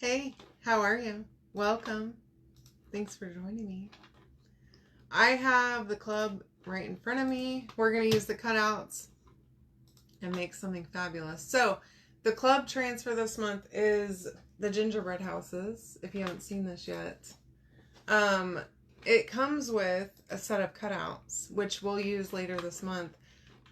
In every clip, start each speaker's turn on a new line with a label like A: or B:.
A: Hey, how are you? Welcome. Thanks for joining me. I have the club right in front of me. We're going to use the cutouts and make something fabulous. So, the club transfer this month is the gingerbread houses, if you haven't seen this yet. It comes with a set of cutouts, which we'll use later this month.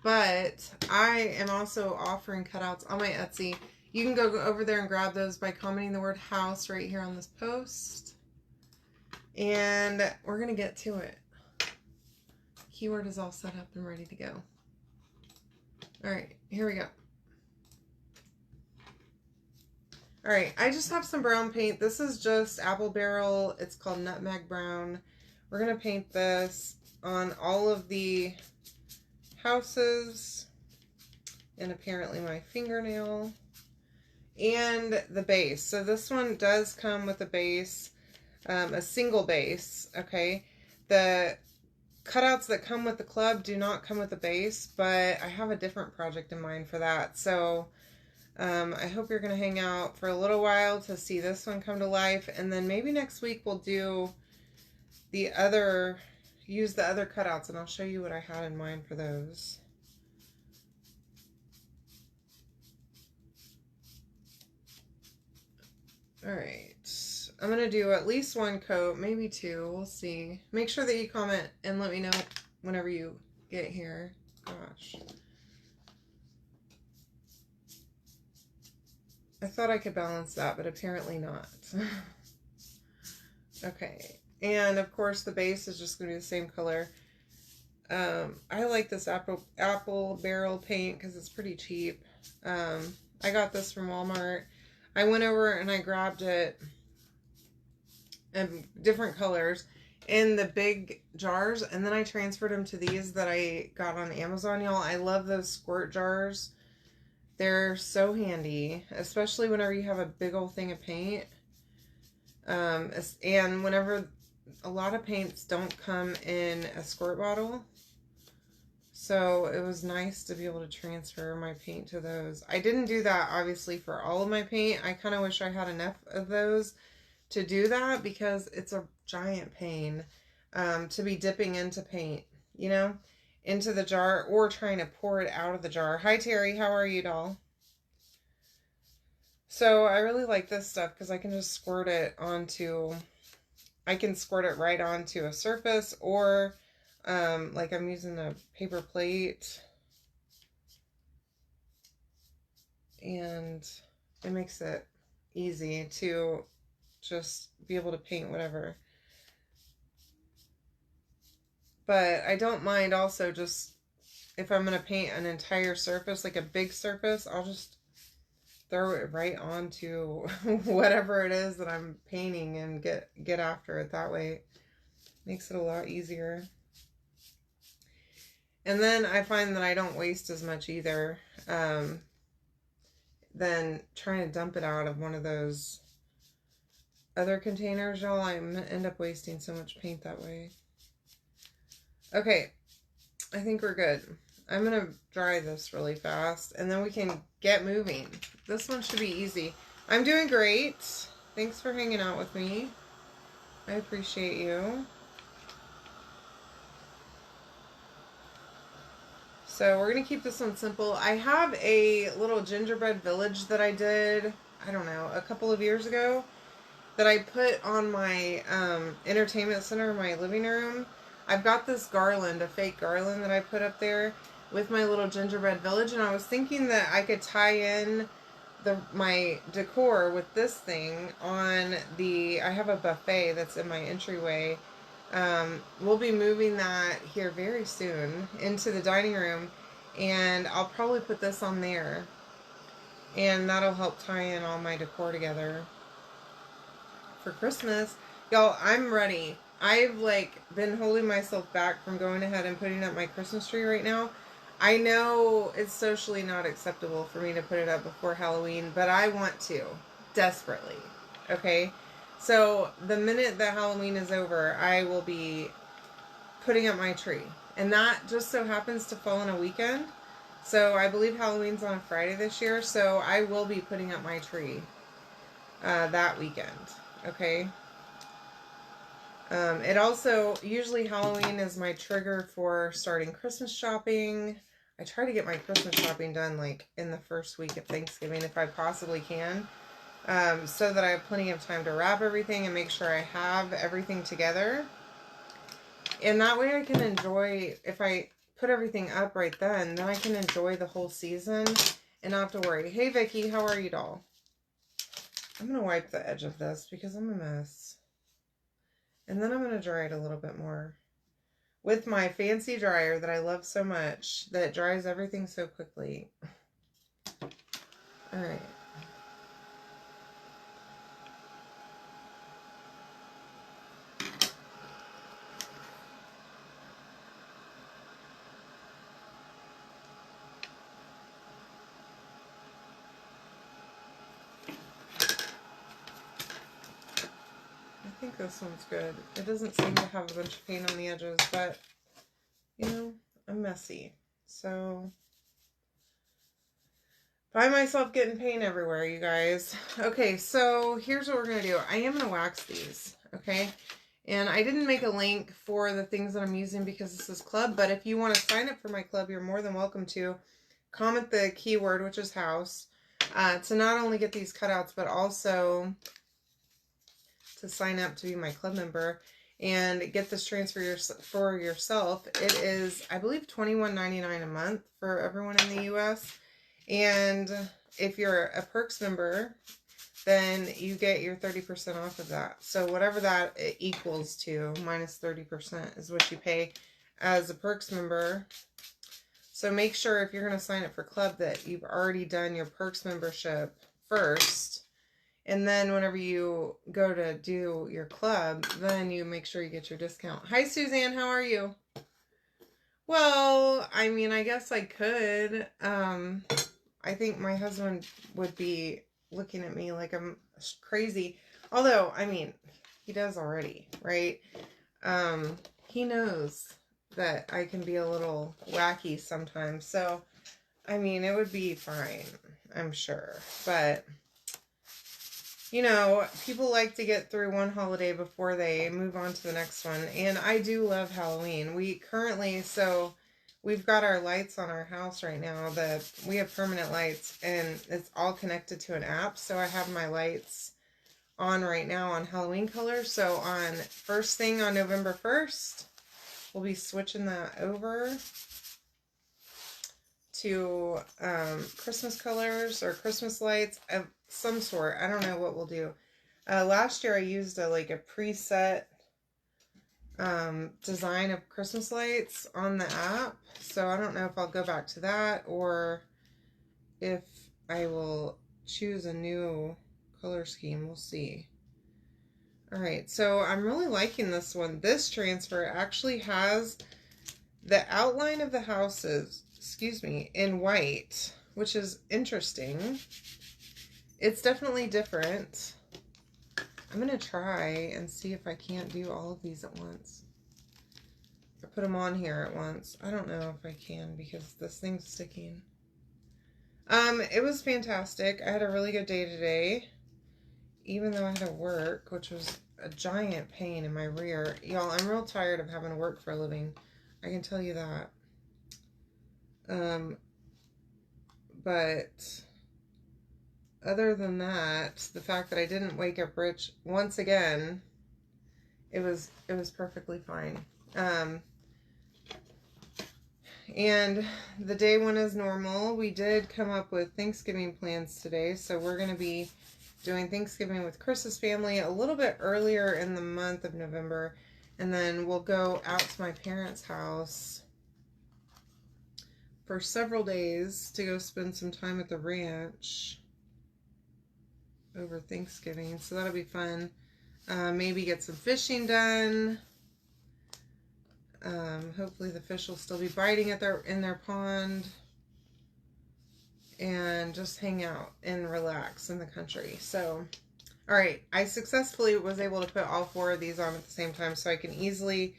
A: But I am also offering cutouts on my Etsy. You can go over there and grab those by commenting the word house right here on this post. And we're going to get to it. Keyword is all set up and ready to go. Alright, here we go. Alright, I just have some brown paint. This is just apple barrel. It's called nutmeg brown. We're going to paint this on all of the houses and apparently my fingernail and the base. So this one does come with a base, a single base. Okay, the cutouts that come with the club do not come with a base, but I have a different project in mind for that. So I hope you're going to hang out for a little while to see this one come to life, and then maybe next week we'll do the other, use the other cutouts, and I'll show you what I had in mind for those. Alright, I'm going to do at least one coat, maybe two, we'll see. Make sure that you comment and let me know whenever you get here. Gosh. I thought I could balance that, but apparently not. Okay, and of course the base is just going to be the same color. I like this apple barrel paint because it's pretty cheap. I got this from Walmart. I went over and I grabbed it in different colors in the big jars, and then I transferred them to these that I got on Amazon, y'all. I love those squirt jars. They're so handy, especially whenever you have a big old thing of paint. And whenever a lot of paints don't come in a squirt bottle. So it was nice to be able to transfer my paint to those. I didn't do that, obviously, for all of my paint. I kind of wish I had enough of those to do that because it's a giant pain to be dipping into paint, you know, into the jar or trying to pour it out of the jar. Hi, Terry. How are you, doll? So I really like this stuff because I can just squirt it onto, I can squirt it right onto a surface, or like I'm using a paper plate, and it makes it easy to just be able to paint whatever. But I don't mind also just, if I'm going to paint an entire surface, like a big surface, I'll just throw it right onto whatever it is that I'm painting and get after it that way. Makes it a lot easier. And then I find that I don't waste as much either than trying to dump it out of one of those other containers, y'all. I end up wasting so much paint that way. Okay, I think we're good. I'm going to dry this really fast, and then we can get moving. This one should be easy. I'm doing great. Thanks for hanging out with me. I appreciate you. So we're going to keep this one simple. I have a little gingerbread village that I did, I don't know, a couple of years ago that I put on my entertainment center in my living room. I've got this garland, a fake garland that I put up there with my little gingerbread village, and I was thinking that I could tie in my decor with this thing on the, I have a buffet that's in my entryway. We'll be moving that here very soon into the dining room, and I'll probably put this on there, and that'll help tie in all my decor together for Christmas. Y'all, I'm ready. I've been holding myself back from going ahead and putting up my Christmas tree right now. I know it's socially not acceptable for me to put it up before Halloween, but I want to desperately. Okay? So the minute that Halloween is over, I will be putting up my tree. And that just so happens to fall on a weekend. So I believe Halloween's on a Friday this year, so I will be putting up my tree. that weekend. Okay. It also, usually Halloween is my trigger for starting Christmas shopping. I try to get my Christmas shopping done like in the first week of Thanksgiving if I possibly can, so that I have plenty of time to wrap everything and make sure I have everything together. And that way I can enjoy, if I put everything up right then I can enjoy the whole season and not have to worry. Hey Vicky, how are you, doll? I'm going to wipe the edge of this because I'm a mess. And then I'm going to dry it a little bit more with my fancy dryer that I love so much that dries everything so quickly. All right. I think this one's good. It doesn't seem to have a bunch of paint on the edges, but you know, I'm messy. So find myself getting paint everywhere, you guys. Okay, so here's what we're going to do. I am going to wax these, okay? And I didn't make a link for the things that I'm using because this is club, but if you want to sign up for my club, you're more than welcome to. Comment the keyword, which is house, to not only get these cutouts, but also to sign up to be my club member and get this transfer for yourself. It is, I believe, $21.99 a month for everyone in the U.S., and if you're a Perks member, then you get your 30% off of that. So whatever that equals to, minus 30% is what you pay as a Perks member. So make sure if you're going to sign up for club that you've already done your Perks membership first. And then whenever you go to do your club, then you make sure you get your discount. Hi, Suzanne. How are you? Well, I mean, I guess I could. I think my husband would be looking at me like I'm crazy. Although, I mean, he does already, right? He knows that I can be a little wacky sometimes. So, I mean, it would be fine, I'm sure. But, you know, people like to get through one holiday before they move on to the next one. And I do love Halloween. We currently, so we've got our lights on our house right now. We have permanent lights, and it's all connected to an app. So I have my lights on right now on Halloween colors. So on first thing on November 1st, we'll be switching that over to Christmas colors or Christmas lights of some sort. I don't know what we'll do. Last year I used a preset design of Christmas lights on the app, so I don't know if I'll go back to that or if I will choose a new color scheme. We'll see. Alright, so I'm really liking this one. This transfer actually has the outline of the houses, in white, which is interesting. It's definitely different. I'm going to try and see if I can't do all of these at once. I put them on here at once. I don't know if I can because this thing's sticking. It was fantastic. I had a really good day today, even though I had to work, which was a giant pain in my rear. Y'all, I'm real tired of having to work for a living. I can tell you that. But other than that, the fact that I didn't wake up rich once again, it was perfectly fine. And the day went as normal. We did come up with Thanksgiving plans today, so we're going to be doing Thanksgiving with Chris's family a little bit earlier in the month of November, and then we'll go out to my parents' house for several days to go spend some time at the ranch over Thanksgiving, so that'll be fun. Maybe get some fishing done. Hopefully the fish will still be biting in their pond, and just hang out and relax in the country. So, all right, I successfully was able to put all 4 of these on at the same time, so I can easily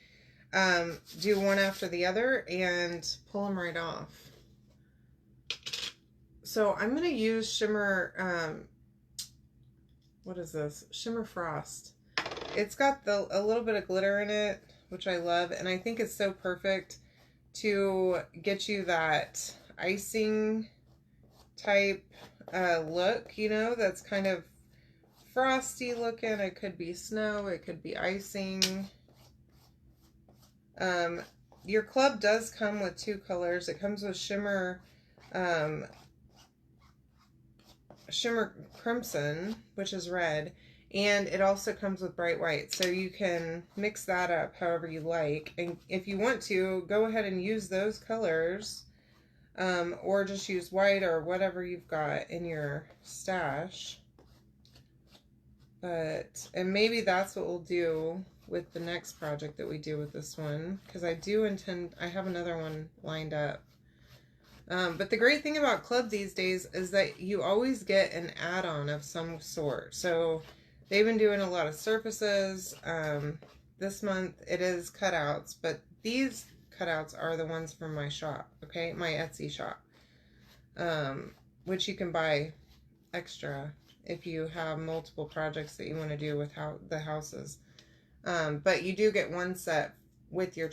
A: do one after the other and pull them right off. So I'm going to use shimmer what is this? Shimmer Frost. It's got a little bit of glitter in it, which I love, and I think it's so perfect to get you that icing type look, you know, that's kind of frosty looking. It could be snow, it could be icing. Your club does come with two colors. It comes with shimmer crimson, which is red, and it also comes with bright white, so you can mix that up however you like. And if you want to, go ahead and use those colors, or just use white or whatever you've got in your stash. And maybe that's what we'll do with the next project that we do with this one, because I have another one lined up. But the great thing about club these days is that you always get an add-on of some sort. So they've been doing a lot of surfaces. This month it is cutouts, but these cutouts are the ones from my shop, okay? My Etsy shop, which you can buy extra if you have multiple projects that you want to do with the houses. But you do get one set with your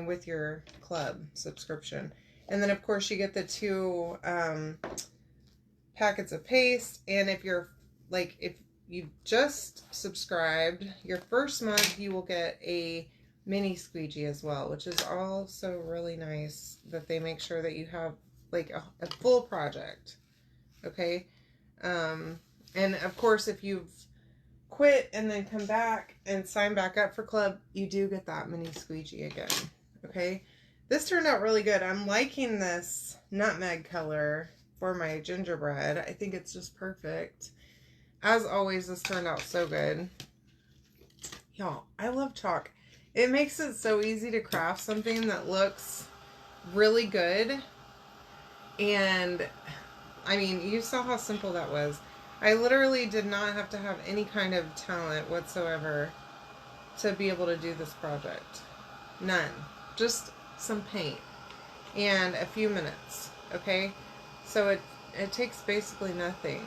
A: with your club subscription. And then, of course, you get the 2 packets of paste. And if you just subscribed, your first month, you will get a mini squeegee as well, which is also really nice that they make sure that you have like a full project. Okay. And of course, if you've quit and then come back and sign back up for club, you do get that mini squeegee again. Okay. This turned out really good. I'm liking this nutmeg color for my gingerbread. I think it's just perfect. As always, this turned out so good. Y'all, I love chalk. It makes it so easy to craft something that looks really good. And, I mean, you saw how simple that was. I literally did not have to have any kind of talent whatsoever to be able to do this project. None. Just some paint and a few minutes, okay? So it takes basically nothing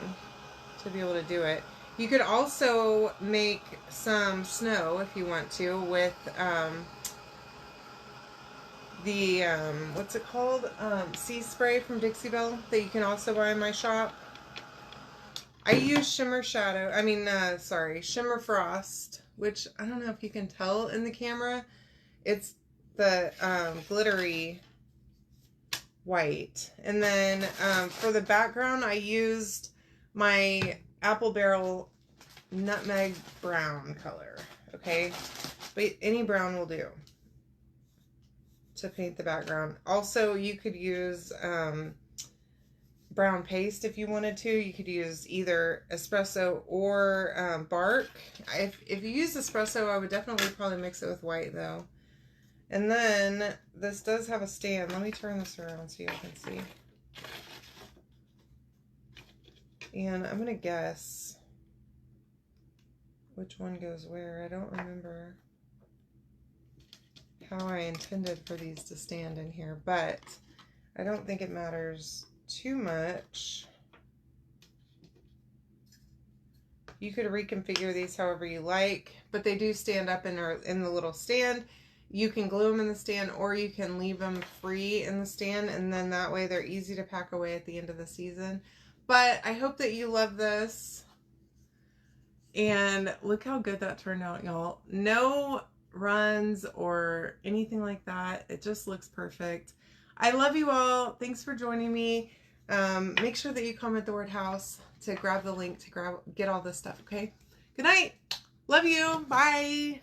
A: to be able to do it. You could also make some snow if you want to with what's it called? Sea spray from Dixie Belle that you can also buy in my shop. I use Shimmer Frost, which I don't know if you can tell in the camera. It's the glittery white. And then for the background, I used my Apple Barrel Nutmeg Brown color. Okay, but any brown will do to paint the background. Also, you could use brown paste if you wanted to. You could use either espresso or bark. If you use espresso, I would definitely probably mix it with white though. And then this does have a stand. Let me turn this around so you can see. And I'm gonna guess which one goes where. I don't remember how I intended for these to stand in here, but I don't think it matters too much. You could reconfigure these however you like, but they do stand up in the little stand. You can glue them in the stand, or you can leave them free in the stand, and then that way they're easy to pack away at the end of the season. But I hope that you love this. And look how good that turned out, y'all. No runs or anything like that. It just looks perfect. I love you all. Thanks for joining me. Make sure that you comment the word house to grab the link to get all this stuff, okay? Good night. Love you. Bye.